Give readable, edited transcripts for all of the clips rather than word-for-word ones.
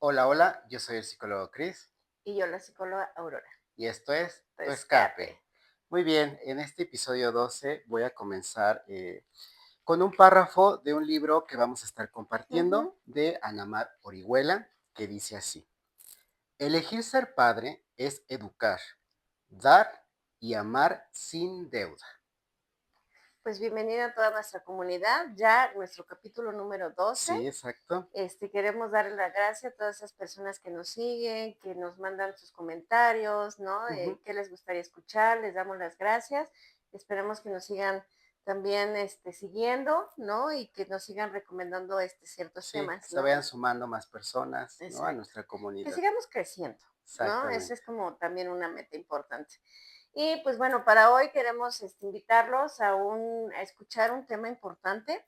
Hola, hola, yo soy el psicólogo Chris Y yo la psicóloga Aurora. y esto es Tu Tu escape. Escape. Muy bien, en este episodio 12 voy a comenzar con un párrafo de un libro que vamos a estar compartiendo Ujú. de Anamar Orihuela, que dice así: Elegir ser padre es educar, dar y amar sin deuda. Pues bienvenida a toda nuestra comunidad, ya nuestro capítulo número 12. Sí, exacto. Queremos darle las gracias a todas esas personas que nos siguen, que nos mandan sus comentarios, ¿no? Ujú. ¿Qué les gustaría escuchar? Les damos las gracias. Esperemos que nos sigan también siguiendo, ¿no? Y que nos sigan recomendando ciertos Sí, que temas, se ¿no? vayan sumando más personas, ¿no? A Exacto. nuestra Que comunidad. sigamos creciendo, ¿no? Esa Exactamente. es como también una meta importante. Y pues bueno, para hoy queremos invitarlos a escuchar un tema importante,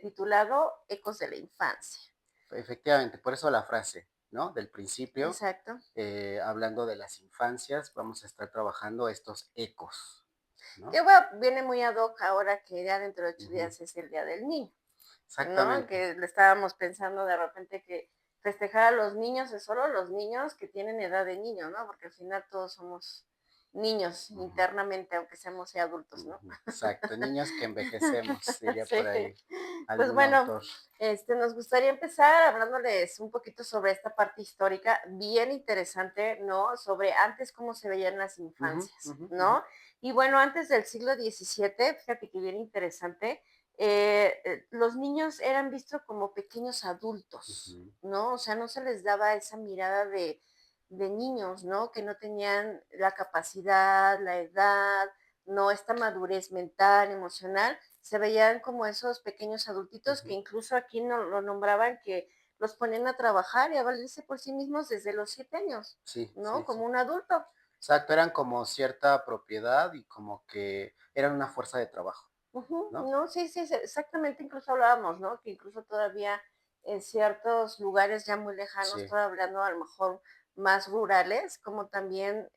titulado Ecos de la Infancia. Efectivamente, por eso la frase, ¿no? Del principio, Exacto. hablando de las infancias, vamos a estar trabajando estos ecos, ¿no? Que bueno, viene muy ad hoc ahora que ya dentro de ocho Ujú. días es el Día del Niño, ¿no? Exactamente. Que le estábamos pensando de repente que festejar a los niños es solo los niños que tienen edad de niño, ¿no? Porque al final todos somos niños Ujú, internamente, aunque seamos ya adultos, ¿no? ujú. Exacto, niños que envejecemos, diría por Sí. ahí Pues algún bueno, autor. nos gustaría empezar hablándoles un poquito sobre esta parte histórica bien interesante, ¿no? Sobre antes cómo se veían las Ujú, infancias, ujú, ujú. ¿no? Y bueno, antes del siglo XVII, fíjate que bien interesante, los niños eran vistos como pequeños adultos, Ujú. ¿no? O sea, no se les daba esa mirada de niños, ¿no? Que no tenían la capacidad, la edad, no esta madurez mental, emocional, se veían como esos pequeños adultitos que Ujú. incluso aquí no, lo nombraban que los ponían a trabajar y a valerse por sí mismos desde los 7 años, Sí, ¿no? sí, Como sí. un adulto. Exacto, eran como cierta propiedad y como que eran una fuerza de trabajo, Ujú. ¿no? No, sí, sí, sí, exactamente, incluso hablábamos, ¿no? Que incluso todavía en ciertos lugares ya muy lejanos, Sí. estoy hablando a lo mejor más rurales, como también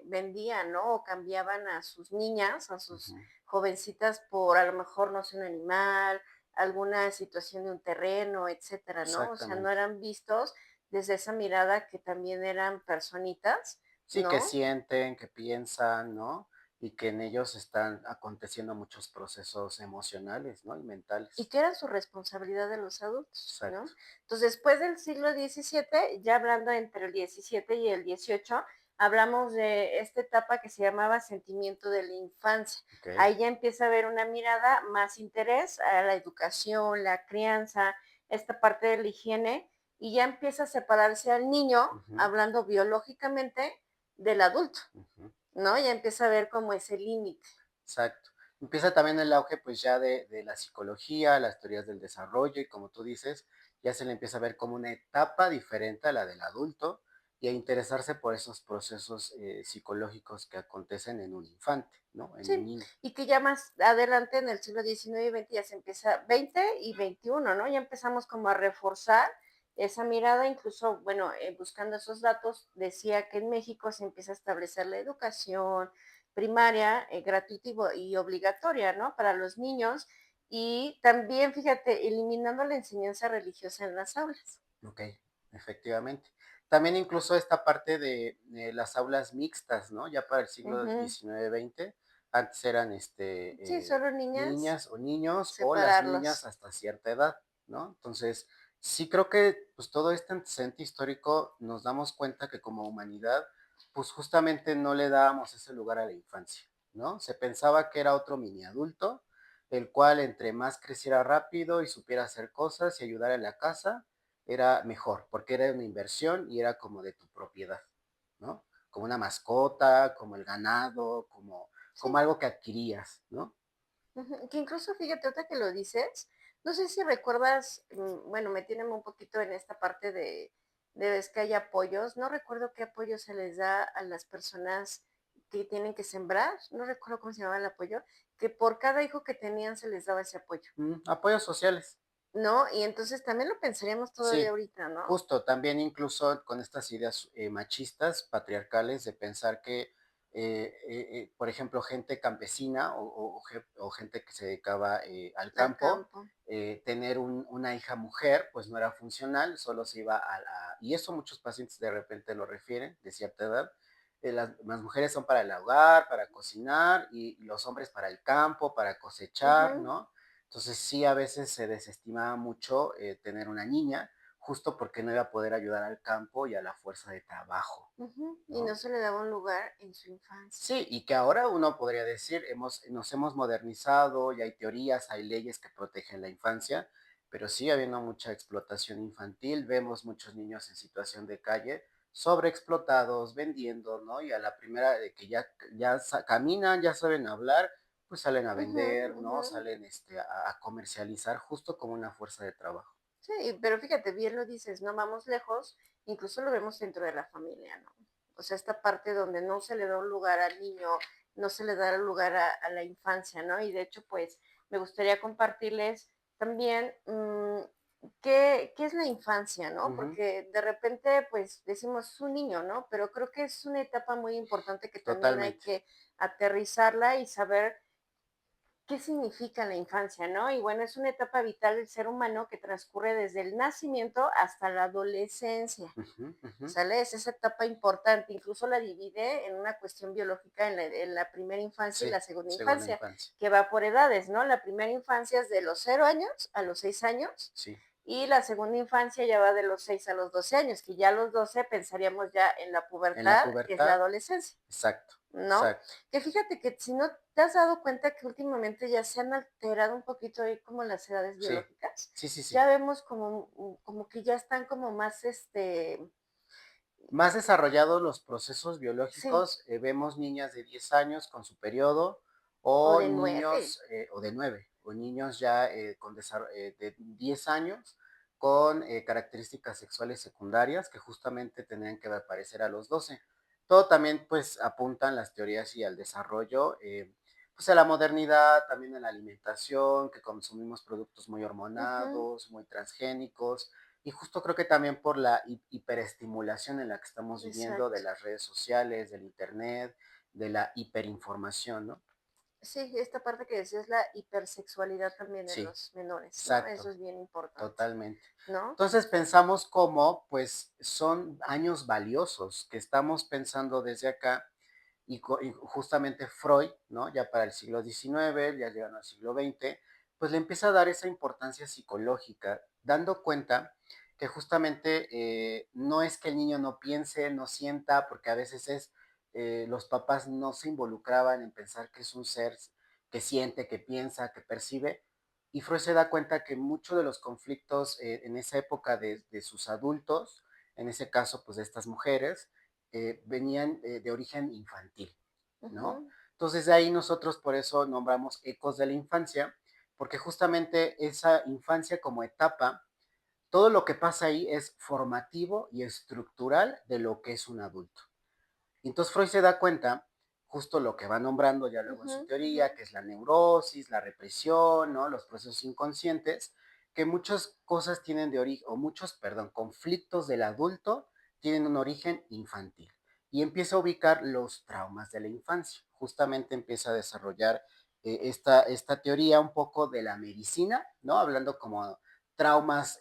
vendían, ¿no? O cambiaban a sus niñas, a sus Ujú. jovencitas por a lo mejor, no sé, un animal, alguna situación de un terreno, etcétera, ¿no? O sea, no Exactamente. eran vistos desde esa mirada que también eran personitas, Sí, que ¿no? sienten, que piensan, ¿no? Y que en ellos están aconteciendo muchos procesos emocionales, ¿no? Y Y mentales. que era su responsabilidad de los adultos, ¿no? Exacto. Entonces, después del siglo XVII, ya hablando entre el XVII y el XVIII, hablamos de esta etapa que se llamaba sentimiento de la infancia. Okey. Ahí ya empieza a haber una mirada, más interés a la educación, la crianza, esta parte de la higiene, y ya empieza a separarse al niño, Ujú, hablando biológicamente, del adulto, ujú. ¿no? Ya empieza a ver como ese límite. Exacto. Empieza también el auge, pues, ya de la psicología, las teorías del desarrollo, y como tú dices, ya se le empieza a ver como una etapa diferente a la del adulto, y a interesarse por esos procesos, psicológicos que acontecen en un infante, ¿no? En un Sí, niño. y que ya más adelante en el siglo XIX y XX ya se empieza 20 y 21, ¿no? Ya empezamos como a reforzar esa mirada, incluso, bueno, buscando esos datos, decía que en México se empieza a establecer la educación primaria, gratuita y obligatoria, ¿no? Para los niños y también, fíjate, eliminando la enseñanza religiosa en las aulas. Okey, efectivamente. También incluso esta parte de las aulas mixtas, ¿no? Ya para el siglo Ujú. XIX-XX, antes eran, Sí, solo niñas, niñas o niños, o las niñas separarlos. hasta cierta edad, ¿no? Entonces, sí creo que, pues, todo este antecedente histórico nos damos cuenta que como humanidad, pues, justamente no le dábamos ese lugar a la infancia, ¿no? Se pensaba que era otro mini adulto, el cual entre más creciera rápido y supiera hacer cosas y ayudar en la casa, era mejor, porque era una inversión y era como de tu propiedad, ¿no? Como una mascota, como el ganado, como Sí. algo que adquirías, ¿no? Ujú, que incluso fíjate, ahorita que lo dices, no sé si recuerdas, bueno, metiéndome un poquito en esta parte de ves que hay apoyos, no recuerdo qué apoyo se les da a las personas que tienen que sembrar, no recuerdo cómo se llamaba el apoyo, que por cada hijo que tenían se les daba ese apoyo, Apoyos sociales. ¿no? Y entonces también lo pensaríamos todavía Sí, ahorita, ¿no? justo, también incluso con estas ideas machistas, patriarcales, de pensar que por ejemplo, gente campesina o gente que se dedicaba al Al campo, campo. tener una hija mujer, pues no era funcional, solo se iba y eso muchos pacientes de repente lo refieren de cierta edad. Las mujeres son para el hogar, para cocinar, y los hombres para el campo, para cosechar, Ujú, ¿no? Entonces sí, a veces se desestimaba mucho tener una niña, justo porque no iba a poder ayudar al campo y a la fuerza de trabajo, ujú. Y no ¿no? se le daba un lugar en su infancia. Sí, y que ahora uno podría decir, nos hemos modernizado y hay teorías, hay leyes que protegen la infancia, pero sigue habiendo mucha explotación infantil. Vemos muchos niños en situación de calle, sobreexplotados, vendiendo, ¿no? Y a la primera de que caminan, ya saben hablar, pues salen a Ujú, vender, ¿no? ujú. Salen a comercializar justo como una fuerza de trabajo. Sí, pero fíjate, bien lo dices, no vamos lejos, incluso lo vemos dentro de la familia, ¿no? O sea, esta parte donde no se le da un lugar al niño, no se le da un lugar a la infancia, ¿no? Y de hecho, pues, me gustaría compartirles también qué es la infancia, ¿no? Ujú, Porque de repente, pues, decimos es un niño, ¿no? Pero creo que es una etapa muy importante que también hay totalmente. que aterrizarla y saber qué significa la infancia, ¿no? Y bueno, es una etapa vital del ser humano que transcurre desde el nacimiento hasta la adolescencia. Ujú, ujú. ¿Sale? Es esa etapa importante, incluso la divide en una cuestión biológica en la primera infancia y Sí, la segunda segunda infancia, infancia. que va por edades, ¿no? La primera infancia es de los 0 años a los 6 años Sí, y la segunda infancia ya va de los 6 a los 12 años, que ya a los 12 pensaríamos ya en la en la pubertad, que es la pubertad, adolescencia. exacto, ¿No? exacto. Que fíjate que si no te has dado cuenta que últimamente ya se han alterado un poquito ahí como las edades Sí, biológicas, sí, sí, sí. ya vemos como que ya están como más, Más desarrollados los procesos sí, biológicos, vemos niñas de 10 años con su periodo, o o de 9. niños, o de 9 o niños ya de 10 años con características sexuales secundarias que justamente tendrían que aparecer a los 12. Todo también pues apuntan las teorías y al desarrollo, pues a la modernidad, también a la alimentación, que consumimos productos muy Ujú, hormonados, muy transgénicos, y justo creo que también por la hiperestimulación en la que estamos viviendo de exacto. las redes sociales, del internet, de la hiperinformación, ¿no? Sí, esta parte que decías, la hipersexualidad también en Sí, los menores, ¿no? Eso exacto, es bien importante, totalmente. ¿no? Entonces pensamos como, pues, son años valiosos que estamos pensando desde acá, y justamente Freud, ¿no? Ya para el siglo XIX, ya llegando al siglo XX, pues le empieza a dar esa importancia psicológica, dando cuenta que justamente no es que el niño no piense, no sienta, porque a veces los papás no se involucraban en pensar que es un ser que siente, que piensa, que percibe, y Freud se da cuenta que muchos de los conflictos en esa época de sus adultos, en ese caso, pues de estas mujeres, venían de origen infantil, ¿no? Ujú, Entonces de ahí nosotros por eso nombramos ecos de la infancia, porque justamente esa infancia como etapa, todo lo que pasa ahí es formativo y estructural de lo que es un adulto. Y entonces Freud se da cuenta, justo lo que va nombrando ya luego en ujú, su ujú. teoría, que es la neurosis, la represión, ¿no? Los procesos inconscientes, que muchas cosas tienen de origen, o muchos, perdón, conflictos del adulto tienen un origen infantil. Y empieza a ubicar los traumas de la infancia. Justamente empieza a desarrollar esta teoría un poco de la medicina, ¿no? Hablando como traumas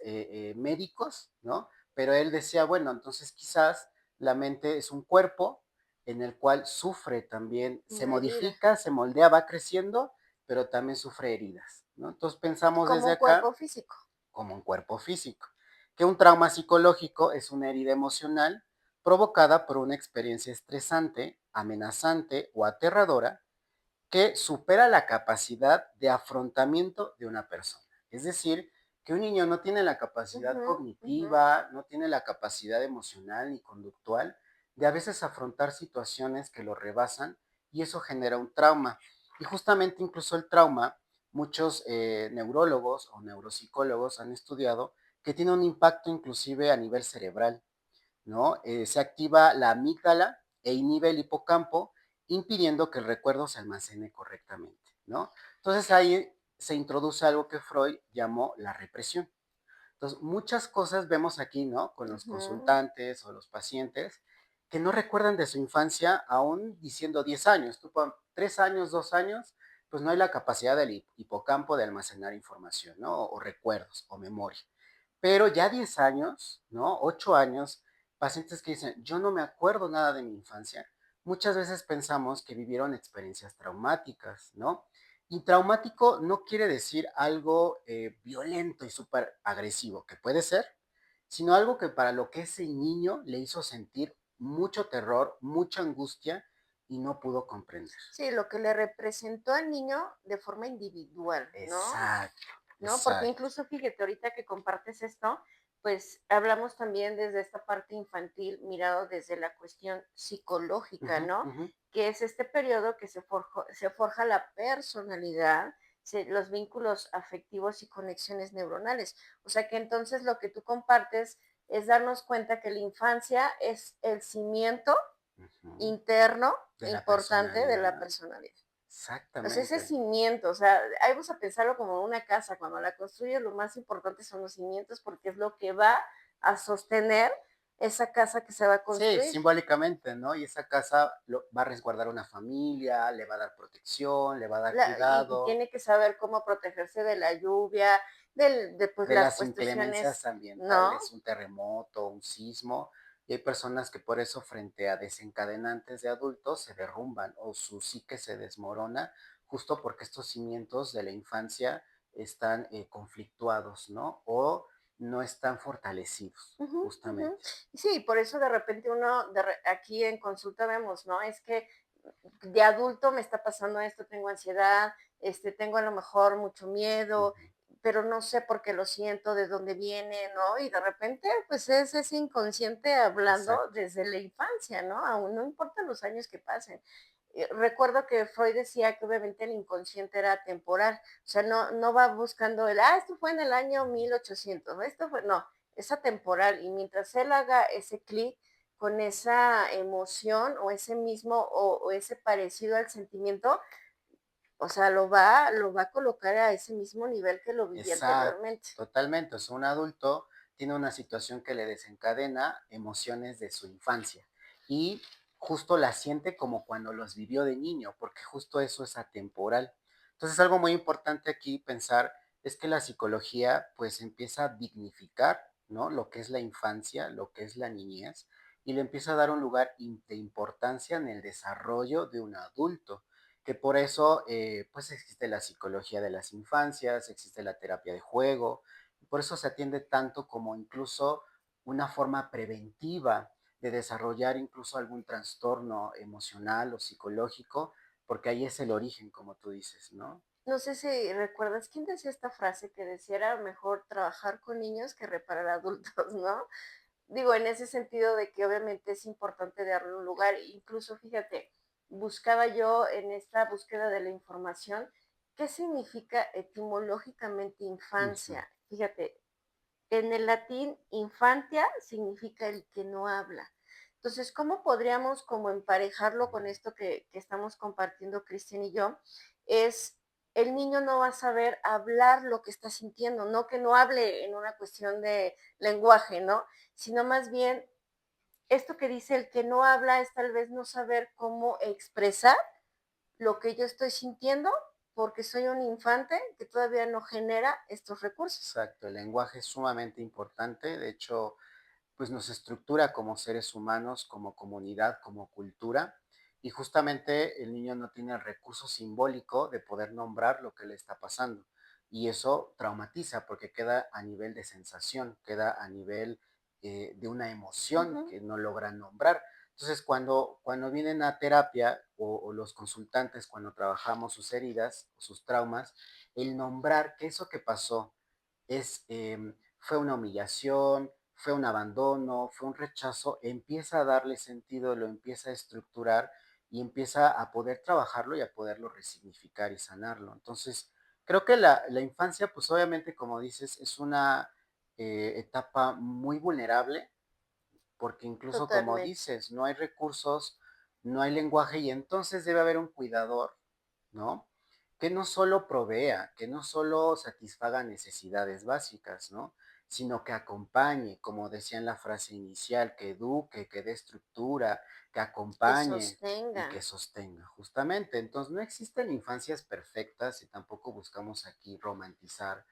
médicos, ¿no? Pero él decía, bueno, entonces quizás la mente es un cuerpo en el cual sufre también, se Una herida, modifica, se moldea, va creciendo, pero también sufre heridas, ¿no? Entonces pensamos como desde un acá cuerpo físico. como un cuerpo físico, que un trauma psicológico es una herida emocional provocada por una experiencia estresante, amenazante o aterradora que supera la capacidad de afrontamiento de una persona. Es decir, que un niño no tiene la capacidad Ujú, ujú. cognitiva, no tiene la capacidad emocional ni conductual de a veces afrontar situaciones que lo rebasan, y eso genera un trauma. Y justamente incluso el trauma, muchos neurólogos o neuropsicólogos han estudiado que tiene un impacto inclusive a nivel cerebral, ¿no? Se activa la amígdala e inhibe el hipocampo, impidiendo que el recuerdo se almacene correctamente, ¿no? Entonces ahí se introduce algo que Freud llamó la represión. Entonces, muchas cosas vemos aquí, ¿no? Con los Ujú. consultantes o los pacientes, que no recuerdan de su infancia aún diciendo 10 años. Tú pon 3 años, 2 años, pues no hay la capacidad del hipocampo de almacenar información, ¿no? O recuerdos o memoria. Pero ya 10 años, ¿no? 8 años, pacientes que dicen, yo no me acuerdo nada de mi infancia, muchas veces pensamos que vivieron experiencias traumáticas, ¿no? Y traumático no quiere decir algo violento y súper agresivo, que puede ser, sino algo que para lo que ese niño le hizo sentir mucho terror, mucha angustia y no pudo comprender. Sí, lo que le representó al niño de forma individual, ¿no? Exacto, ¿No? Porque exacto. incluso fíjate, ahorita que compartes esto, pues hablamos también desde esta parte infantil, mirado desde la cuestión psicológica, Ujú, ¿no? ujú. Que es este periodo que se forja la personalidad, los vínculos afectivos y conexiones neuronales. O sea que entonces lo que tú compartes es darnos cuenta que la infancia es el cimiento Ujú. interno De la importante de la personalidad, personalidad. O sea, ese exactamente. cimiento, o sea, ahí vamos a pensarlo como una casa, cuando la construyes, lo más importante son los cimientos, porque es lo que va a sostener esa casa que se va a Sí, construir. simbólicamente, ¿no? Y esa casa va a resguardar una familia, le va a dar protección, le va a dar Y cuidado, tiene que saber cómo protegerse de la lluvia, de pues de las las inclemencias cuestiones, ¿no? ambientales, un terremoto, un sismo. Y hay personas que por eso frente a desencadenantes de adultos se derrumban o su psique se desmorona, justo porque estos cimientos de la infancia están conflictuados, ¿no? O no están fortalecidos, Ujú, ujú. justamente. Sí, por eso de repente uno, aquí en consulta vemos, ¿no? Es que de adulto me está pasando esto, tengo ansiedad, tengo a lo mejor mucho miedo, Ujú. pero no sé por qué lo siento, de dónde viene, ¿no? Y de repente, pues es ese inconsciente hablando Exacto, desde la infancia, ¿no? Aún no importa los años que pasen. Recuerdo que Freud decía que obviamente el inconsciente era temporal, o sea, no va buscando esto fue en el año 1800, ¿no? Esto fue, no, es atemporal y mientras él haga ese clic con esa emoción o ese mismo o ese parecido al sentimiento, o sea, lo va a colocar a ese mismo nivel que lo vivía exacto, anteriormente. totalmente. O sea, un adulto tiene una situación que le desencadena emociones de su infancia y justo la siente como cuando los vivió de niño, porque justo eso es atemporal. Entonces, algo muy importante aquí pensar es que la psicología pues empieza a dignificar, ¿no? Lo que es la infancia, lo que es la niñez, y le empieza a dar un lugar de importancia en el desarrollo de un adulto, que por eso pues existe la psicología de las infancias, existe la terapia de juego, y por eso se atiende tanto como incluso una forma preventiva de desarrollar incluso algún trastorno emocional o psicológico, porque ahí es el origen, como tú dices, ¿no? No sé si recuerdas quién decía esta frase que decía era mejor trabajar con niños que reparar adultos, ¿no? Digo, en ese sentido de que obviamente es importante darle un lugar, incluso fíjate, buscaba yo en esta búsqueda de la información, ¿qué significa etimológicamente Ujú. infancia? Fíjate, en el latín infantia significa el que no habla. Entonces, ¿cómo podríamos como emparejarlo con esto que estamos compartiendo Cristian y yo? Es el niño no va a saber hablar lo que está sintiendo, no que no hable en una cuestión de lenguaje, ¿no? Sino más bien esto que dice el que no habla es tal vez no saber cómo expresar lo que yo estoy sintiendo porque soy un infante que todavía no genera estos recursos. Exacto, el lenguaje es sumamente importante, de hecho, pues nos estructura como seres humanos, como comunidad, como cultura, y justamente el niño no tiene el recurso simbólico de poder nombrar lo que le está pasando. Y eso traumatiza porque queda a nivel de sensación, queda a nivel de una emoción Ujú. que no logra nombrar. Entonces, cuando vienen a terapia o los consultantes, cuando trabajamos sus heridas o sus traumas, el nombrar que eso que pasó fue una humillación, fue un abandono, fue un rechazo, empieza a darle sentido, lo empieza a estructurar y empieza a poder trabajarlo y a poderlo resignificar y sanarlo. Entonces, creo que la infancia, pues obviamente, como dices, es una etapa muy vulnerable, porque incluso como Totalmente. dices, no hay recursos, no hay lenguaje y entonces debe haber un cuidador, ¿no? Que no solo provea, que no solo satisfaga necesidades básicas, ¿no? sino que acompañe, como decía en la frase inicial, que eduque, que dé estructura, que Que acompañe y sostenga. que sostenga, justamente. Entonces, no existen infancias perfectas y tampoco buscamos aquí romantizar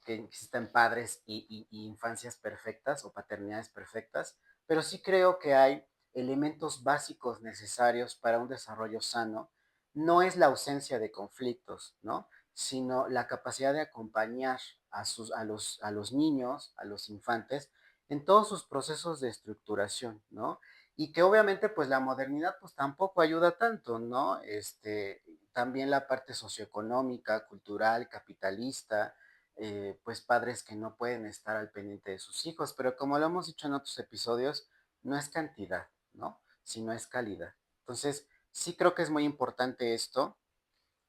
que existen padres y infancias perfectas o paternidades perfectas, pero sí creo que hay elementos básicos necesarios para un desarrollo sano. No es la ausencia de conflictos, ¿no? Sino la capacidad de acompañar a los niños, a los infantes, en todos sus procesos de estructuración, ¿no? Y que obviamente pues la modernidad pues tampoco ayuda tanto, ¿no? También la parte socioeconómica, cultural, capitalista, pues padres que no pueden estar al pendiente de sus hijos, pero como lo hemos dicho en otros episodios, no es cantidad, ¿no? Sino es calidad. Entonces, sí creo que es muy importante esto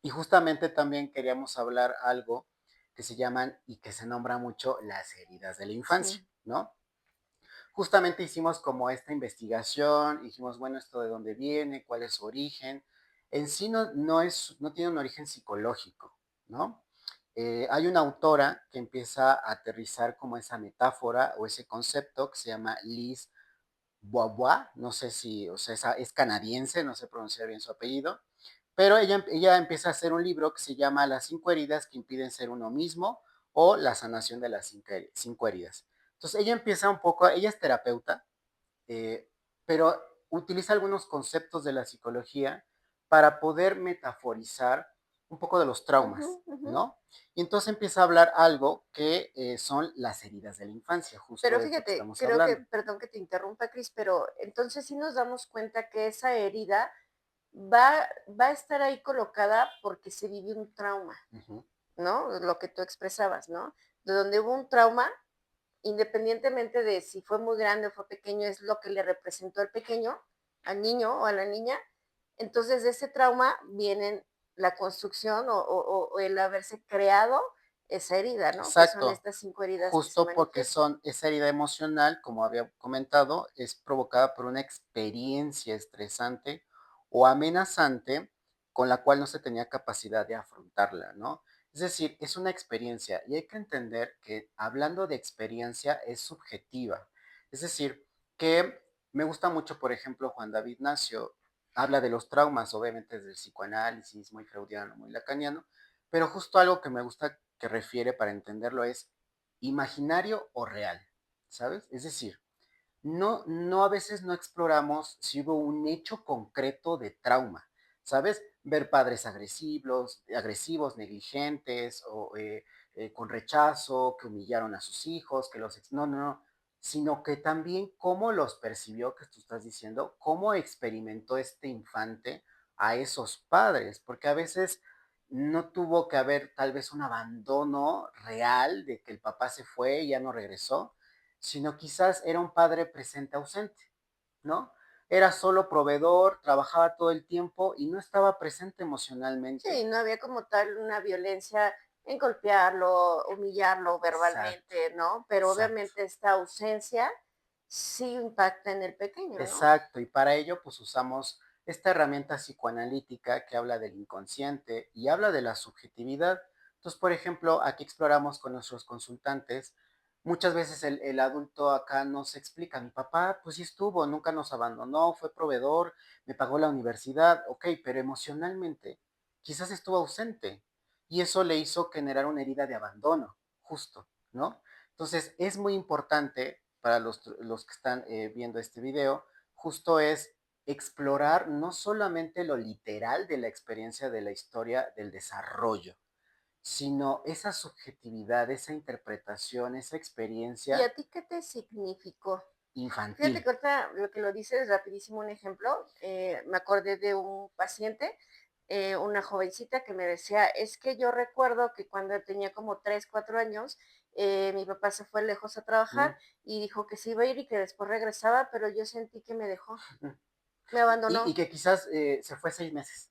y justamente también queríamos hablar algo que se llaman y que se nombra mucho las heridas de la infancia, Sí. ¿no? Justamente hicimos como esta investigación, dijimos, bueno, esto de dónde viene, cuál es su origen. En sí no tiene un origen psicológico, ¿no? Hay una autora que empieza a aterrizar como esa metáfora o ese concepto que se llama Liz Bois, no sé si, o sea, es canadiense, no sé pronunciar bien su apellido, pero ella empieza a hacer un libro que se llama Las 5 heridas que impiden ser uno mismo o La sanación de las 5 heridas. Entonces ella empieza un poco, ella es terapeuta, eh, pero utiliza algunos conceptos de la psicología para poder metaforizar un poco de los Ujú, traumas, ujú. ¿no? Y entonces empieza a hablar algo que son las heridas de la infancia, justo Pero es lo que fíjate, estamos creo que, hablando. perdón que te interrumpa, Cris, pero entonces sí nos damos cuenta que esa herida va a estar ahí colocada porque se vivió un trauma, Ujú. ¿no? Lo que tú expresabas, ¿no? De donde hubo un trauma, independientemente de si fue muy grande o fue pequeño, es lo que le representó al pequeño, al niño o a la niña. Entonces, de ese trauma vienen la construcción o el haberse creado esa herida, ¿no? Que son Exacto, estas 5 heridas que se justo porque manifiestan. son esa herida emocional, como había comentado, es provocada por una experiencia estresante o amenazante con la cual no se tenía capacidad de afrontarla, ¿no? Es decir, es una experiencia y hay que entender que hablando de experiencia es subjetiva. Es decir, que me gusta mucho, por ejemplo, Juan David Nacio habla de los traumas, obviamente desde el psicoanálisis, muy freudiano, muy lacaniano, pero justo algo que me gusta que refiere para entenderlo es imaginario o real, ¿sabes? Es decir, no a veces no exploramos si hubo un hecho concreto de trauma, ¿sabes? Ver padres agresivos, negligentes o con rechazo, que humillaron a sus hijos, no, sino que también cómo los percibió, que tú estás diciendo, cómo experimentó este infante a esos padres, porque a veces no tuvo que haber tal vez un abandono real de que el papá se fue y ya no regresó, sino quizás era un padre presente ausente, ¿no? Era solo proveedor, trabajaba todo el tiempo y no estaba presente emocionalmente. Sí, no había como tal una violencia en golpearlo, humillarlo Exacto, verbalmente, ¿no? Pero exacto, obviamente esta ausencia sí impacta en el pequeño, ¿no? exacto. Y para ello, pues usamos esta herramienta psicoanalítica que habla del inconsciente y habla de la subjetividad. Entonces, por ejemplo, aquí exploramos con nuestros consultantes. Muchas veces el adulto acá nos explica, mi papá pues sí estuvo, nunca nos abandonó, fue proveedor, me pagó la universidad, ok, pero emocionalmente quizás estuvo ausente y eso le hizo generar una herida de abandono, justo, ¿no? Entonces es muy importante para los que están viendo este video, justo es explorar no solamente lo literal de la experiencia de la historia del desarrollo, sino esa subjetividad, esa interpretación, esa ¿Y experiencia a ti qué te significó? Fíjate infantil. que ahorita lo que lo dices rapidísimo un ejemplo, me acordé de un paciente, una jovencita que me decía, es que yo recuerdo que cuando tenía como 3, 4 años, mi papá se fue lejos a Mm, trabajar y dijo que se iba a ir y que después regresaba, pero yo sentí que me dejó, mm. me Y abandonó. que quizás se fue 6 meses.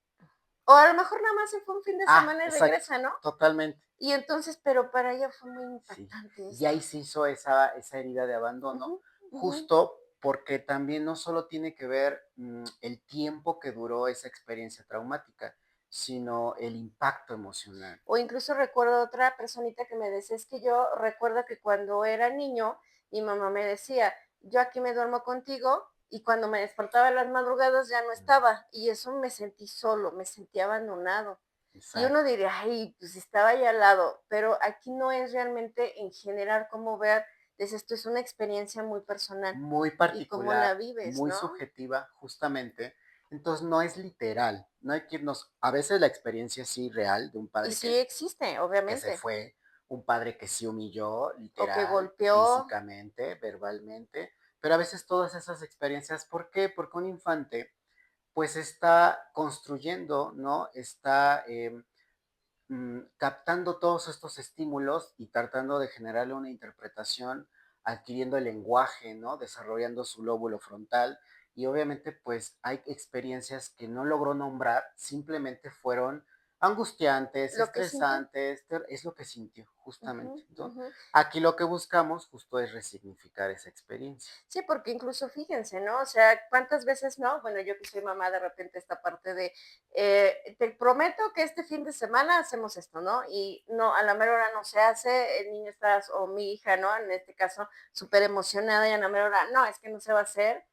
O a lo mejor nada más se fue un fin de Ah, semana y exacto, regresa, ¿no? totalmente. Y entonces, pero para ella fue muy Sí, impactante y esto. ahí se hizo esa herida de Ujú, abandono, ujú. justo porque también no solo tiene que ver el tiempo que duró esa experiencia traumática, sino el impacto emocional. O incluso recuerdo otra personita que me decía, es que yo recuerdo que cuando era niño, mi mamá me decía, yo aquí me duermo contigo y cuando me despertaba en las madrugadas ya no estaba y eso me sentí solo, me sentí abandonado. Y uno Exacto. diría, ay, pues estaba ahí al lado, pero aquí no es realmente en general cómo ver, esto es una experiencia muy personal Muy y cómo la particular, vives, muy ¿no? subjetiva, justamente. Entonces no es literal, no hay que irnos, a veces la experiencia sí real de un Y padre sí existe, que se obviamente, fue, un padre que sí humilló, o que literal, golpeó, físicamente, verbalmente, pero a veces todas esas experiencias, ¿por qué? Porque un infante pues está construyendo, ¿no? Está captando todos estos estímulos y tratando de generarle una interpretación, adquiriendo el lenguaje, ¿no? Desarrollando su lóbulo frontal y obviamente pues hay experiencias que no logró nombrar, simplemente fueron angustiantes, lo que sintió. estresantes, es lo que sintió Ujú, justamente. Entonces, ujú. aquí lo que buscamos justo es resignificar esa experiencia. Sí, porque incluso fíjense, ¿no? O sea, ¿cuántas veces no? Bueno, yo que soy mamá, de repente esta parte de, te prometo que este fin de semana hacemos esto, ¿no? Y no, a la mera hora no se hace, el niño está, o mi hija, ¿no? En este caso, súper emocionada y a la mera hora, no, es que no se va a hacer.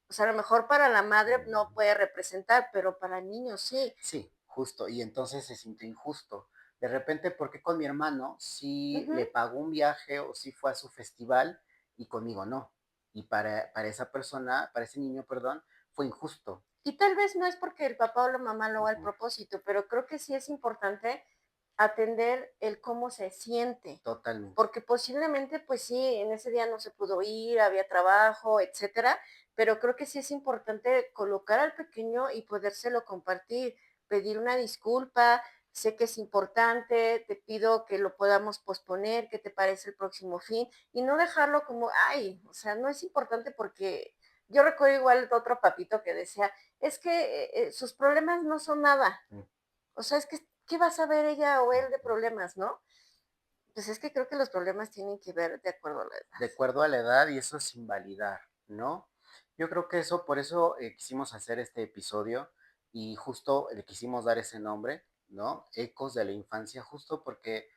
O sea, a lo mejor para la madre no puede representar, pero para el niño sí. Sí, justo. Y entonces se sintió injusto. De repente, ¿por qué con mi hermano sí Ujú. le pagó un viaje o sí fue a su festival y conmigo no? Y para esa persona, para ese niño, perdón, fue injusto. Y tal vez no es porque el papá o la mamá lo haga al Ujú. propósito, pero creo que sí es importante atender el cómo se siente, Totalmente. porque posiblemente, pues sí, en ese día no se pudo ir, había trabajo, etcétera, pero creo que sí es importante colocar al pequeño y podérselo compartir, pedir una disculpa, sé que es importante, te pido que lo podamos posponer, ¿qué te parece el próximo fin? Y no dejarlo como, ay, o sea, no es importante porque yo recuerdo igual de otro papito que decía, es que sus problemas no son nada. Mm, O sea, es que, ¿qué va a saber ella o él de ujú. problemas, no? Pues es que creo que los problemas tienen que ver de acuerdo a la edad. De acuerdo a la edad y eso es invalidar, ¿no? Yo creo que eso, por eso quisimos hacer este episodio y justo le quisimos dar ese nombre, ¿no? Ecos de la infancia, justo porque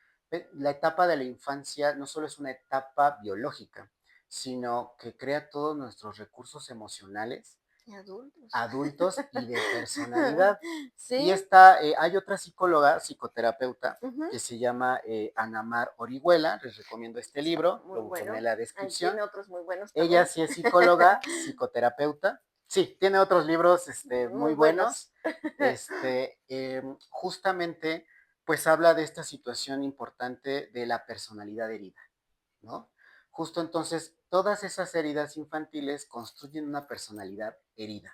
la etapa de la infancia no solo es una etapa biológica, sino que crea todos nuestros recursos emocionales, Y adultos. adultos y de personalidad. Y Sí, esta, hay otra psicóloga, psicoterapeuta, ujú, que se llama Anamar Orihuela, les recomiendo este está libro, muy lo pondré en bueno. la Ahí descripción. tiene otros muy buenos Ella también. sí es psicóloga, psicoterapeuta. Sí, tiene otros libros muy Muy buenos. buenos. Justamente, pues habla de esta situación importante de la personalidad herida, ¿no? Justo entonces, todas esas heridas infantiles construyen una personalidad herida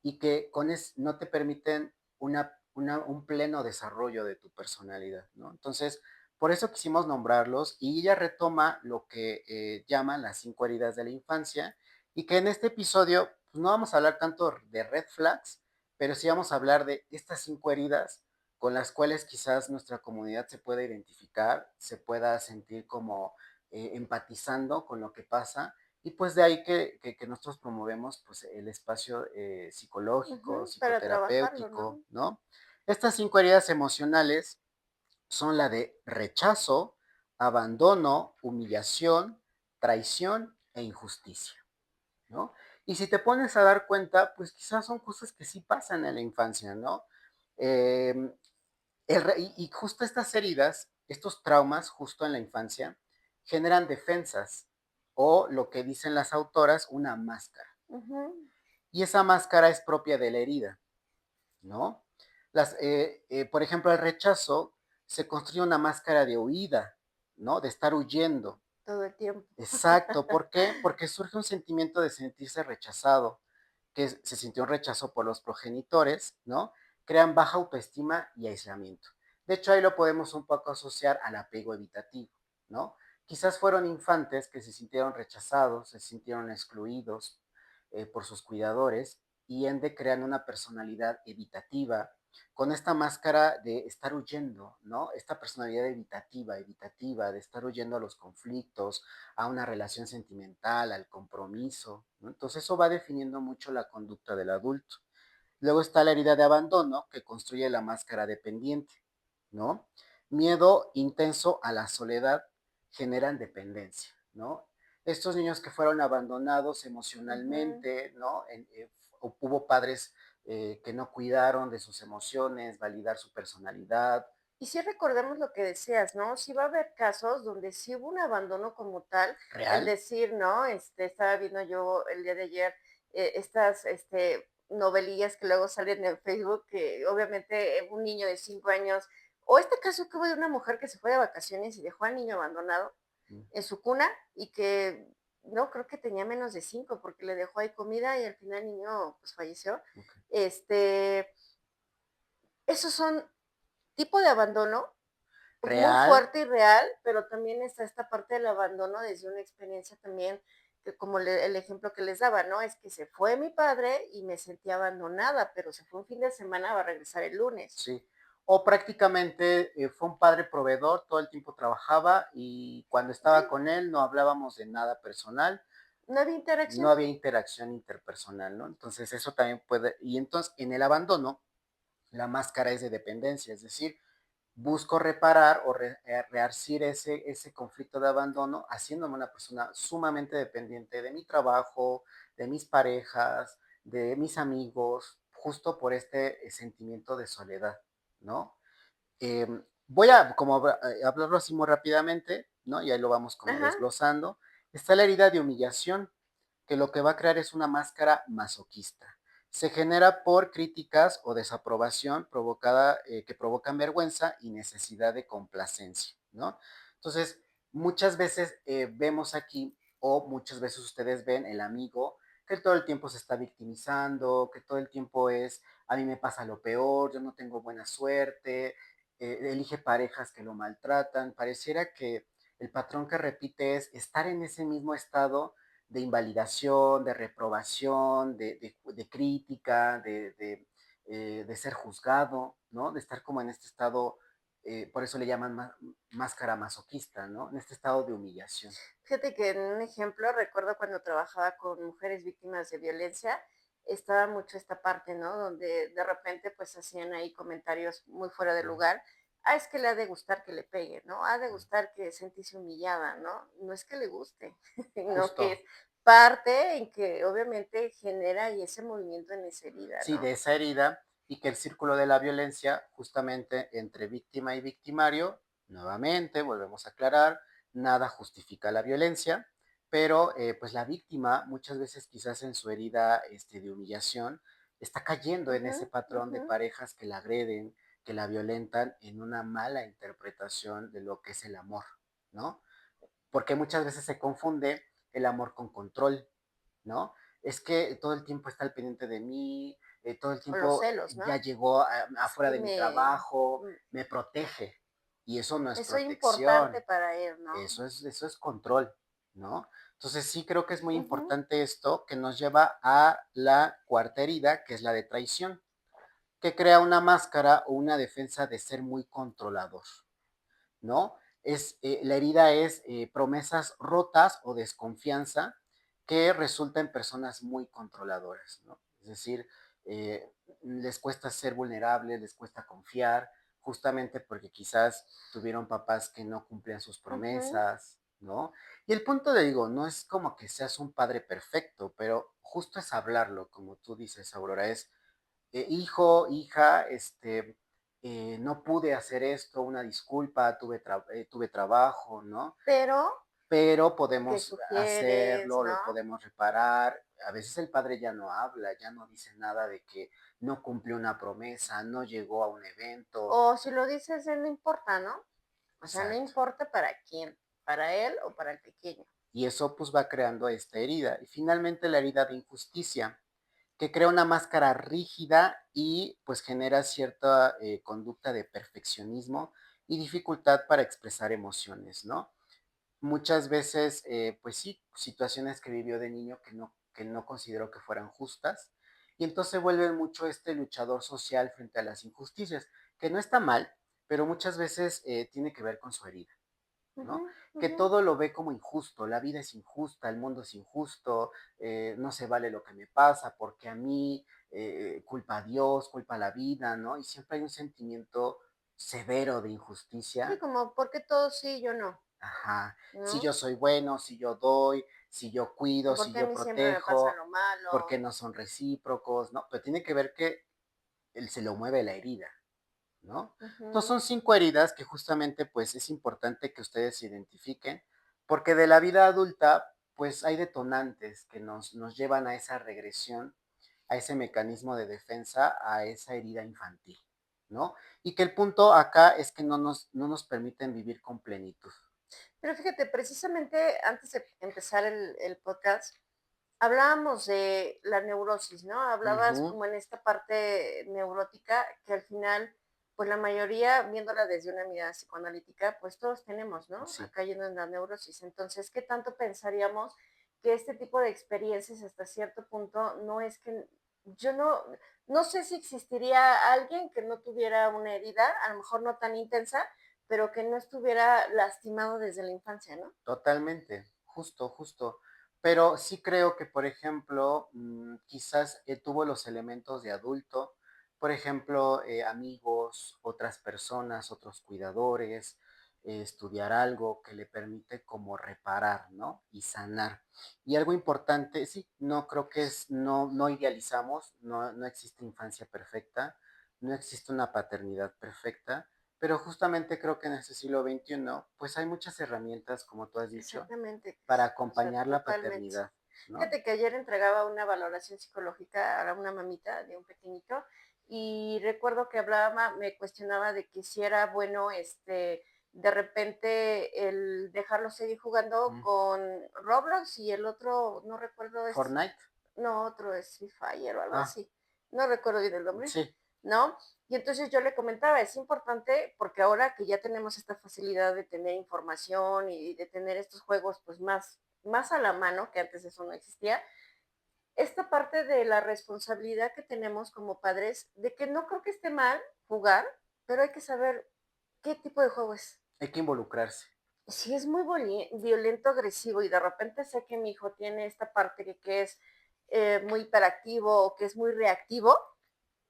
y que no te permiten un pleno desarrollo de tu personalidad, ¿no? Entonces, por eso quisimos nombrarlos y ella retoma lo que llaman las 5 heridas de la infancia y que en este episodio pues, no vamos a hablar tanto de red flags, pero sí vamos a hablar de estas 5 heridas con las cuales quizás nuestra comunidad se pueda identificar, se pueda sentir como empatizando con lo que pasa y pues de ahí que nosotros promovemos pues el espacio psicológico, Ujú, para trabajarlo, psicoterapéutico, ¿no? ¿no? Estas 5 heridas emocionales son la de rechazo, abandono, humillación, traición e injusticia, ¿no? Y si te pones a dar cuenta, pues quizás son cosas que sí pasan en la infancia, ¿no? Eh, y justo estas heridas, estos traumas justo en la infancia, generan defensas o lo que dicen las autoras, una máscara. Ujú, Y esa máscara es propia de la herida, ¿no? Por ejemplo, el rechazo se construye una máscara de huida, ¿no? De estar huyendo. todo el tiempo. Exacto. ¿Por qué? Porque surge un sentimiento de sentirse rechazado, que se sintió un rechazo por los progenitores, ¿no? Crean baja autoestima y aislamiento. De hecho, ahí lo podemos un poco asociar al apego evitativo, ¿no? Quizás fueron infantes que se sintieron rechazados, se sintieron excluidos por sus cuidadores y ende crean una personalidad evitativa con esta máscara de estar huyendo, ¿no? Esta personalidad evitativa, evitativa, de estar huyendo a los conflictos, a una relación sentimental, al compromiso, ¿no? Entonces eso va definiendo mucho la conducta del adulto. Luego está la herida de abandono, que construye la máscara dependiente, ¿no? Miedo intenso a la soledad generan dependencia, ¿no? Estos niños que fueron abandonados Ujú. emocionalmente, ¿no? Hubo padres que no cuidaron de sus emociones, validar su personalidad. Y sí recordemos lo que decías, ¿no? Sí va a haber casos donde sí hubo un abandono como tal, el ¿Real? decir, ¿no? Estaba viendo yo el día de ayer estas novelillas que luego salen en Facebook, que obviamente un niño de 5 años, o este caso que hubo de una mujer que se fue de vacaciones y dejó al niño abandonado Mm, en su cuna y que no creo que tenía menos de 5 porque le dejó ahí comida y al final el niño pues falleció. ok. Este, esos son tipo de abandono muy ¿Real? fuerte y real, pero también está esta parte del abandono desde una experiencia también, que como el ejemplo que les daba, ¿no? Es que se fue mi padre y me sentí abandonada, pero se fue un fin de semana, va a regresar el lunes. Sí. O prácticamente fue un padre proveedor, todo el tiempo trabajaba y cuando estaba Sí, con él no hablábamos de nada personal, no había no interacción. había interacción interpersonal, ¿no? Entonces eso también puede, y entonces en el abandono, la máscara es de dependencia, es decir, busco reparar o rearcir ese conflicto de abandono, haciéndome una persona sumamente dependiente de mi trabajo, de mis parejas, de mis amigos, justo por este sentimiento de soledad, ¿no? Voy a como hablarlo así muy rápidamente, ¿no? Y ahí lo vamos como Ajá. desglosando. Está la herida de humillación, que lo que va a crear es una máscara masoquista. Se genera por críticas o desaprobación provocada, que provocan vergüenza y necesidad de complacencia, ¿no? Entonces, muchas veces vemos aquí, o muchas veces ustedes ven el amigo que todo el tiempo se está victimizando, que todo el tiempo es, a mí me pasa lo peor, yo no tengo buena suerte, elige parejas que lo maltratan, pareciera que el patrón que repite es estar en ese mismo estado de invalidación, de reprobación, de crítica, de ser juzgado, ¿no? De estar como en este estado, por eso le llaman máscara masoquista, ¿no? En este estado de humillación. Fíjate que en un ejemplo, recuerdo cuando trabajaba con mujeres víctimas de violencia, estaba mucho esta parte, ¿no? Donde de repente pues hacían ahí comentarios muy fuera de Mm, lugar. Ah, es que le ha de gustar que le pegue, ¿no? Ha de mm. gustar que sentirse humillada, ¿no? No es que le guste, sino que es Justo, parte en que obviamente genera y ese movimiento en esa herida, sí, ¿no? de esa herida y que el círculo de la violencia, justamente entre víctima y victimario, nuevamente, volvemos a aclarar, nada justifica la violencia, pero pues la víctima muchas veces quizás en su herida de humillación está cayendo en Ujú, ese patrón de ujú. parejas que la agreden, que la violentan en una mala interpretación de lo que es el amor, ¿no? Porque muchas veces se confunde el amor con control, ¿no? Es que todo el tiempo está al pendiente de mí, todo el O los tiempo celos, ¿no? ya llegó Es afuera que de mi trabajo, mm, me protege. Y eso no es soy importante protección, para él, ¿no? eso es control, ¿no? Entonces sí creo que es muy Ujú. importante esto que nos lleva a la cuarta herida, que es la de traición, que crea una máscara o una defensa de ser muy controlador, ¿no? La herida es promesas rotas o desconfianza que resulta en personas muy controladoras, ¿no? Es decir, les cuesta ser vulnerables, les cuesta confiar, justamente porque quizás tuvieron papás que no cumplían sus Ujú. promesas, ¿no? Y el punto de digo, no es como que seas un padre perfecto, pero justo es hablarlo, como tú dices, Aurora, es hijo, hija, no pude hacer esto, una disculpa, tuve trabajo, ¿no? Pero, Pero ¿qué podemos sugieres, hacerlo, no? lo podemos reparar. A veces el padre ya no habla, ya no dice nada de que no cumplió una promesa, no llegó a un evento. O si lo dices, él no importa, ¿no? O sea, no Exacto. importa para quién, para él o para el pequeño. Y eso pues va creando esta herida. Y finalmente la herida de injusticia, que crea una máscara rígida y pues genera cierta conducta de perfeccionismo y dificultad para expresar emociones, ¿no? Muchas veces, pues sí, situaciones que vivió de niño que no consideró que fueran justas y entonces vuelve mucho este luchador social frente a las injusticias, que no está mal, pero muchas veces tiene que ver con su herida, Ujú, ¿no? que Ujú. todo lo ve como injusto, la vida es injusta, el mundo es injusto, no se vale lo que me pasa, porque a mí, culpa a Dios, culpa a la vida, ¿no? Y siempre hay un sentimiento severo de Sí, injusticia. como, ¿por qué todos sí y yo no? Ajá, si ¿No? yo soy bueno, si yo doy, si yo O cuido, por si qué a yo mí siempre me pasa protejo, lo ¿por malo. qué no son recíprocos? ¿No? Pero tiene que ver que él se lo mueve la herida, ¿no? Entonces Ujú. son 5 heridas que justamente, pues, es importante que ustedes identifiquen, porque de la vida adulta, pues, hay detonantes que nos llevan a esa regresión, a ese mecanismo de defensa, a esa herida infantil, ¿no? Y que el punto acá es que no nos permiten vivir con plenitud. Pero fíjate, precisamente antes de empezar el podcast, hablábamos de la neurosis, ¿no? Hablabas Ujú, como en esta parte neurótica que al final, pues la mayoría, viéndola desde una mirada psicoanalítica, pues todos tenemos, ¿no? sí, Acá yendo en la neurosis. Entonces, ¿qué tanto pensaríamos que este tipo de experiencias hasta cierto punto no es que yo no sé si existiría alguien que no tuviera una herida, a lo mejor no tan intensa, pero que no estuviera lastimado desde la infancia, ¿no? totalmente, justo, justo. Pero sí creo que, por ejemplo, quizás tuvo los elementos de adulto, por ejemplo, amigos, otras personas, otros cuidadores, estudiar algo que le permite como reparar, ¿no? Y sanar. Y algo importante, sí, no creo que es, no idealizamos, no existe infancia perfecta, no existe una paternidad perfecta, pero justamente creo que en este siglo XXI, pues hay muchas herramientas, como tú has dicho, Exactamente, para o sea, acompañar la totalmente. paternidad, ¿no? Fíjate que ayer entregaba una valoración psicológica a una mamita de un pequeñito y recuerdo que hablaba, me cuestionaba de que si era bueno, de repente el dejarlo seguir jugando Mm, con Roblox y el otro, no recuerdo, Fortnite, no, otro es Free Fire o algo ah, así. No recuerdo bien el nombre, sí, ¿no? Y entonces yo le comentaba, es importante porque ahora que ya tenemos esta facilidad de tener información y de tener estos juegos pues más a la mano, que antes eso no existía, esta parte de la responsabilidad que tenemos como padres, de que no creo que esté mal jugar, pero hay que saber qué tipo de juego es. hay que involucrarse, Si es muy violento, agresivo y de repente sé que mi hijo tiene esta parte que es muy hiperactivo o que es muy reactivo,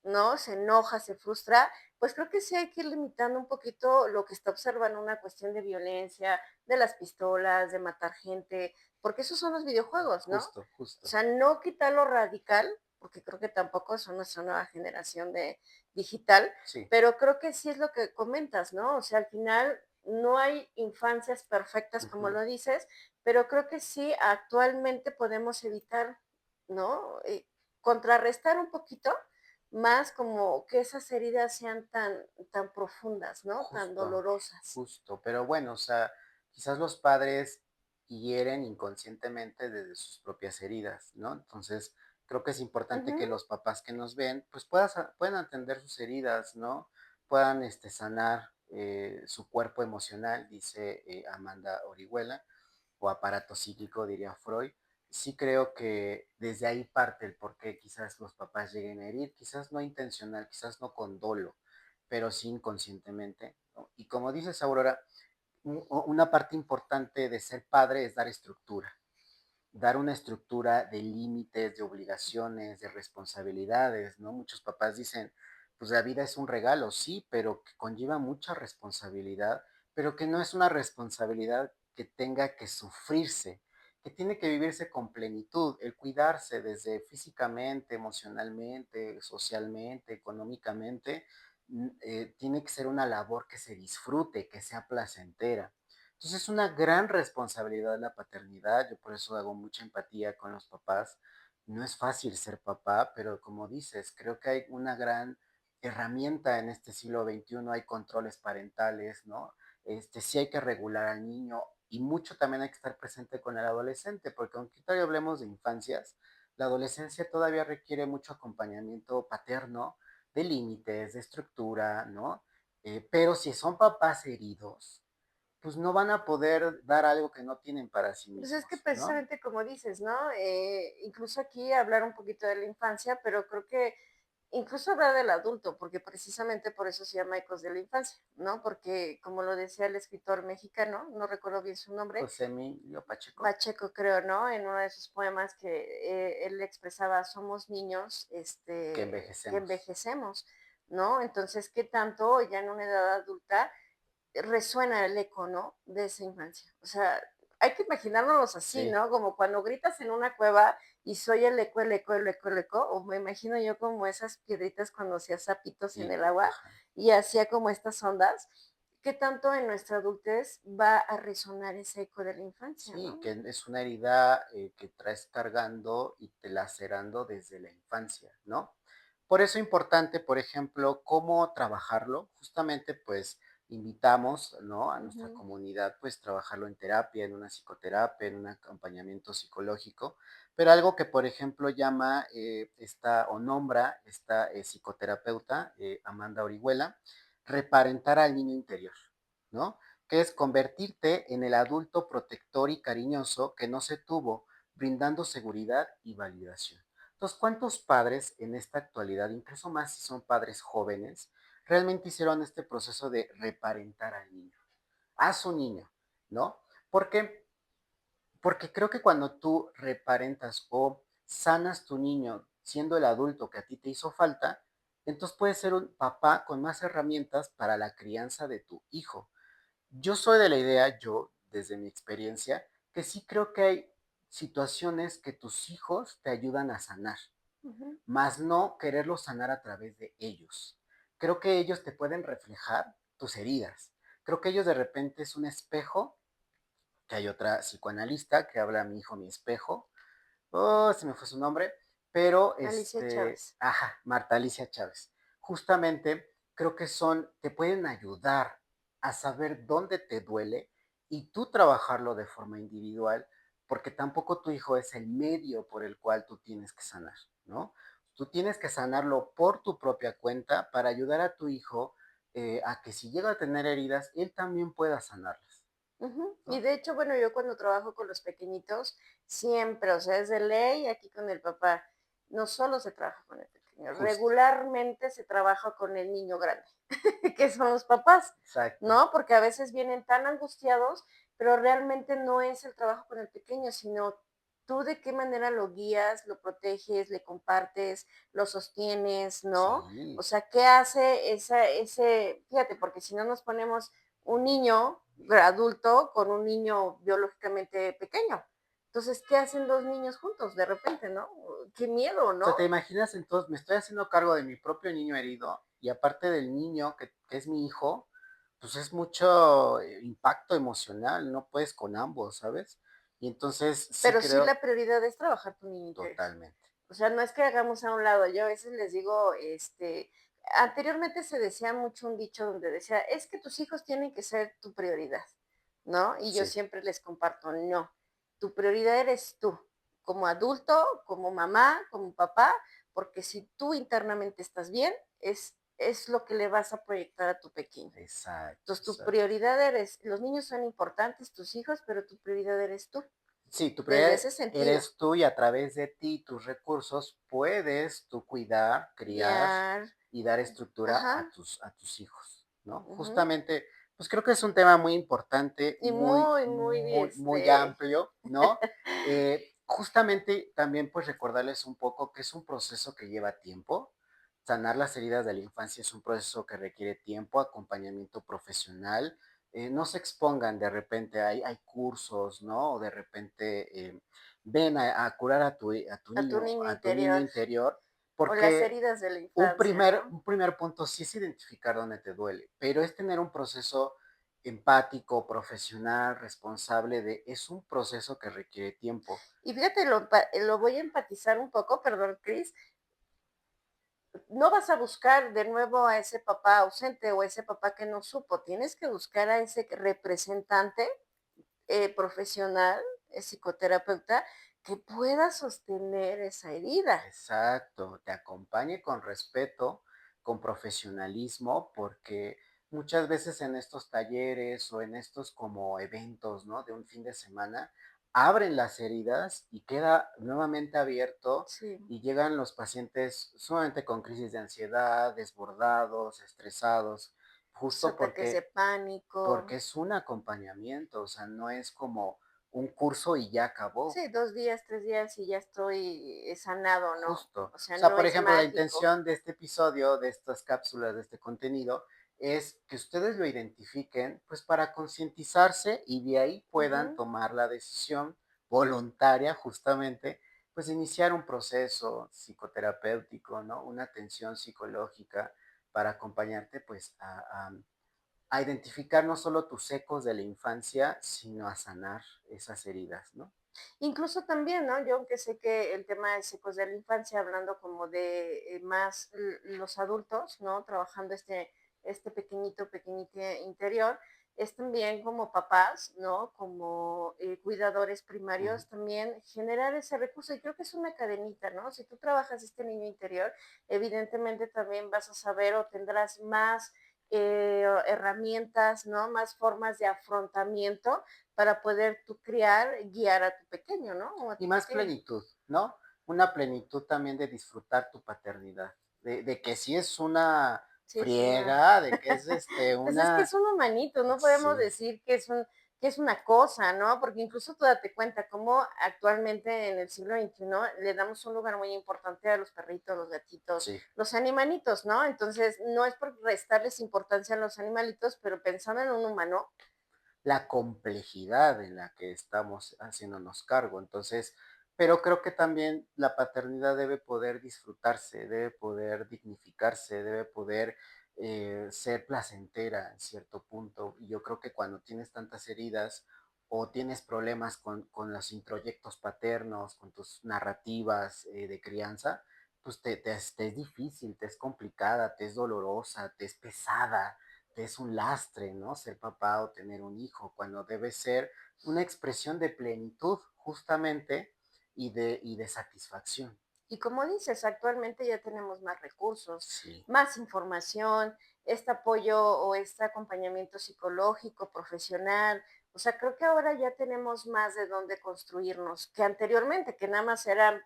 ¿no? Se enoja, se frustra, pues creo que sí hay que ir limitando un poquito lo que está observando, una cuestión de violencia, de las pistolas, de matar gente, porque esos son los videojuegos, ¿no? justo, O justo, sea, no quitarlo radical, porque creo que tampoco son nuestra nueva generación de digital, sí, pero creo que sí es lo que comentas, ¿no? O sea, al final no hay infancias perfectas, como ujú, lo dices, pero creo que sí actualmente podemos evitar, ¿no? Contrarrestar un poquito más como que esas heridas sean tan profundas, ¿no? Tan justo, dolorosas. justo, pero bueno, o sea, quizás los padres hieren inconscientemente desde sus propias heridas, ¿no? Entonces, creo que es importante Ujú. que los papás que nos ven, pues puedan atender sus heridas, ¿no? Puedan sanar su cuerpo emocional, dice Amanda Orihuela, o aparato psíquico, diría Freud. Sí creo que desde ahí parte el por qué quizás los papás lleguen a herir, quizás no intencional, quizás no con dolo, pero sí inconscientemente, ¿no? Y como dices, Aurora, una parte importante de ser padre es dar una estructura de límites, de obligaciones, de responsabilidades, ¿no? Muchos papás dicen, pues la vida es un regalo, sí, pero que conlleva mucha responsabilidad, pero que no es una responsabilidad que tenga que sufrirse, que tiene que vivirse con plenitud, el cuidarse desde físicamente, emocionalmente, socialmente, económicamente, tiene que ser una labor que se disfrute, que sea placentera. Entonces es una gran responsabilidad la paternidad, yo por eso hago mucha empatía con los papás. No es fácil ser papá, pero como dices, creo que hay una gran herramienta en este siglo XXI, hay controles parentales, ¿no? Sí hay que regular al niño y mucho también hay que estar presente con el adolescente, porque aunque todavía hablemos de infancias, la adolescencia todavía requiere mucho acompañamiento paterno, de límites, de estructura, ¿no? Pero si son papás heridos, pues no van a poder dar algo que no tienen para sí Pues es que mismos, ¿no? precisamente como dices, ¿no? Incluso aquí hablar un poquito de la infancia, pero creo que incluso hablar del adulto, porque precisamente por eso se llama Ecos de la Infancia, ¿no? Porque como lo decía el escritor mexicano, no recuerdo bien su nombre, José Emilio Pacheco, Pacheco creo, ¿no? En uno de sus poemas que él expresaba, somos niños, que que envejecemos. envejecemos, ¿no? Entonces, ¿qué tanto ya en una edad adulta resuena el eco, ¿no? De esa infancia. O sea, hay que imaginárnoslos así, Sí, ¿no? Como cuando gritas en una cueva y soy el eco, el eco, el eco, el eco, o me imagino yo como esas piedritas cuando hacía zapitos en y el agua ajá. y hacía como estas ondas. ¿Qué tanto en nuestra adultez va a resonar ese eco de la infancia, Sí, no? que es una herida, que traes cargando y te lacerando desde la infancia, ¿no? Por eso importante, por ejemplo, cómo trabajarlo. Justamente, pues, invitamos, ¿no?, a nuestra Ujú, comunidad, pues, trabajarlo en terapia, en una psicoterapia, en un acompañamiento psicológico. Pero algo que, por ejemplo, llama, esta o nombra esta, psicoterapeuta, Amanda Orihuela, reparentar al niño interior, ¿no? Que es convertirte en el adulto protector y cariñoso que no se tuvo, brindando seguridad y validación. Entonces, ¿cuántos padres en esta actualidad, incluso más si son padres jóvenes, realmente hicieron este proceso de reparentar al niño, a su niño, ¿no? Porque porque creo que cuando tú reparentas o sanas tu niño siendo el adulto que a ti te hizo falta, entonces puedes ser un papá con más herramientas para la crianza de tu hijo. Yo soy de la idea, yo, desde mi experiencia, que sí creo que hay situaciones que tus hijos te ayudan a sanar, ujú, más no quererlos sanar a través de ellos. Creo que ellos te pueden reflejar tus heridas. Creo que ellos de repente es un espejo, que hay otra psicoanalista que habla mi hijo, mi espejo. Oh, se me fue su nombre, pero Alicia Chávez. ajá, Marta Alicia Chávez. Justamente creo que son, te pueden ayudar a saber dónde te duele y tú trabajarlo de forma individual, porque tampoco tu hijo es el medio por el cual tú tienes que sanar, ¿no? Tú tienes que sanarlo por tu propia cuenta para ayudar a tu hijo, a que si llega a tener heridas, él también pueda sanarlas, Ujú. Y ¿no? de hecho, bueno, yo cuando trabajo con los pequeñitos, siempre, o sea, es de ley aquí con el papá, no solo se trabaja con el pequeño, Justo, regularmente se trabaja con el niño grande, que son los papás, exacto. ¿no? Porque a veces vienen tan angustiados, pero realmente no es el trabajo con el pequeño, sino tú de qué manera lo guías, lo proteges, le compartes, lo sostienes, ¿no? O Sí, sea, ¿qué hace fíjate, porque si no nos ponemos un niño adulto con un niño biológicamente pequeño. Entonces, ¿qué hacen dos niños juntos de repente, no? Qué miedo, o sea, ¿no? ¿te imaginas entonces? Me estoy haciendo cargo de mi propio niño herido y aparte del niño que es mi hijo, pues es mucho impacto emocional, no puedes con ambos, ¿sabes? Y entonces sí Pero sí creo la prioridad es trabajar tu niño interior. totalmente. O sea, no es que hagamos a un lado. Yo a veces les digo, anteriormente se decía mucho un dicho donde decía, es que tus hijos tienen que ser tu prioridad, ¿no? Y yo Sí, siempre les comparto, no, tu prioridad eres tú, como adulto, como mamá, como papá, porque si tú internamente estás bien, es lo que le vas a proyectar a tu pequeño. exacto, Entonces, tu exacto. prioridad eres, los niños son importantes, tus hijos, pero tu prioridad eres tú, Sí, tu desde prioridad ese sentido. eres tú y a través de ti, tus recursos, puedes tú cuidar, criar Guiar, y dar estructura ajá. a tus hijos, ¿no? Ujú. Justamente, pues creo que es un tema muy importante, Y muy, muy, muy amplio, ¿no? Justamente también pues recordarles un poco que es un proceso que lleva tiempo. Sanar las heridas de la infancia es un proceso que requiere tiempo, acompañamiento profesional, no se expongan de repente, hay cursos, ¿no? O de repente ven a curar a tu niño a tu niño interior, interior, o las porque heridas de la infancia, ¿no? un primer punto sí es identificar dónde te duele, pero es tener un proceso empático, profesional, responsable es un proceso que requiere tiempo. Y fíjate, lo voy a empatizar un poco, perdón, Cris, no vas a buscar de nuevo a ese papá ausente o ese papá que no supo, tienes que buscar a ese representante profesional, psicoterapeuta, que pueda sostener esa herida. Exacto, te acompañe con respeto, con profesionalismo, porque muchas veces en estos talleres o en estos como eventos, ¿no? De un fin de semana, abren las heridas y queda nuevamente abierto Sí, y llegan los pacientes sumamente con crisis de ansiedad, desbordados, estresados, sus justo ataques de porque pánico. es un acompañamiento, o sea, no es como un curso y ya acabó. Sí, 2 días, 3 días y ya estoy, sanado, ¿no? Justo. O O sea, sea, no por es ejemplo, la mágico. intención de este episodio, de estas cápsulas, de este contenido, es que ustedes lo identifiquen, pues para concientizarse y de ahí puedan Ujú. tomar la decisión voluntaria, justamente, pues de iniciar un proceso psicoterapéutico, ¿no? Una atención psicológica para acompañarte, pues, a identificar no solo tus ecos de la infancia, sino a sanar esas heridas, ¿no? Incluso también, ¿no? Yo aunque sé que el tema de psicos de la infancia, hablando como de más los adultos, ¿no? Trabajando este pequeñito interior, es también como papás, ¿no? Como cuidadores Ujú. primarios, también generar ese recurso. Y creo que es una cadenita, ¿no? Si tú trabajas este niño interior, evidentemente también vas a saber o tendrás más herramientas, ¿no? Más formas de afrontamiento para poder tú criar, guiar a tu pequeño, ¿no? O a Y tu más pequeña. plenitud, ¿no? Una plenitud también de disfrutar tu paternidad, de que sí es una Sí, es una friega, de que es pues es que es una, un humanito, no podemos sí, decir que es una cosa, ¿no? Porque incluso tú date cuenta cómo actualmente en el siglo XXI le damos un lugar muy importante a los perritos, los gatitos, sí, los animalitos, ¿no? Entonces, no es por restarles importancia a los animalitos, pero pensando en un humano, la complejidad en la que estamos haciéndonos cargo. Entonces, pero creo que también la paternidad debe poder disfrutarse, debe poder dignificarse, debe poder ser placentera en cierto punto. Y yo creo que cuando tienes tantas heridas o tienes problemas con los introyectos paternos, con tus narrativas de crianza, pues te es difícil, te es complicada, te es dolorosa, te es pesada, es un lastre, ¿no? Ser papá o tener un hijo, cuando debe ser una expresión de plenitud, justamente, y de satisfacción. y como dices, actualmente ya tenemos más recursos, Sí, más información, este apoyo o este acompañamiento psicológico, profesional. O sea, creo que ahora ya tenemos más de dónde construirnos que anteriormente, que nada más eran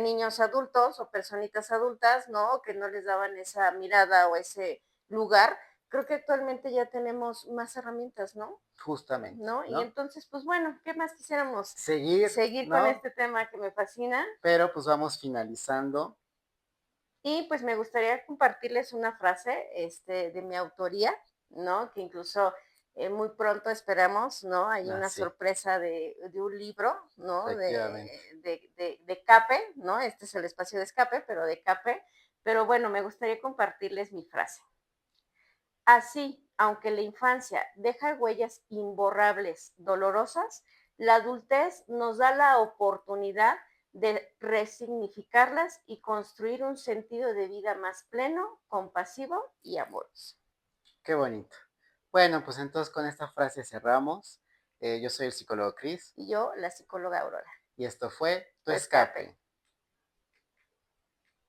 niños adultos o personitas adultas, ¿no? Que no les daban esa mirada o ese lugar. Creo que actualmente ya tenemos más herramientas, ¿no? justamente, ¿No? Y ¿no? entonces, pues bueno, ¿qué más quisiéramos Seguir, seguir con ¿no? este tema que me fascina? Pero pues vamos finalizando. Y pues me gustaría compartirles una frase de mi autoría, ¿no? Que incluso muy pronto esperamos, ¿no? Hay una Así, sorpresa de un libro, ¿no? efectivamente. De Cape, ¿no? Este es el espacio de escape, pero de Cape. Pero bueno, me gustaría compartirles mi frase. Así, aunque la infancia deja huellas imborrables, dolorosas, la adultez nos da la oportunidad de resignificarlas y construir un sentido de vida más pleno, compasivo y amoroso. Qué bonito. Bueno, pues entonces con esta frase cerramos. Yo soy el psicólogo Chris Y yo, la psicóloga Aurora. y esto fue Tu Tu escape. Escape.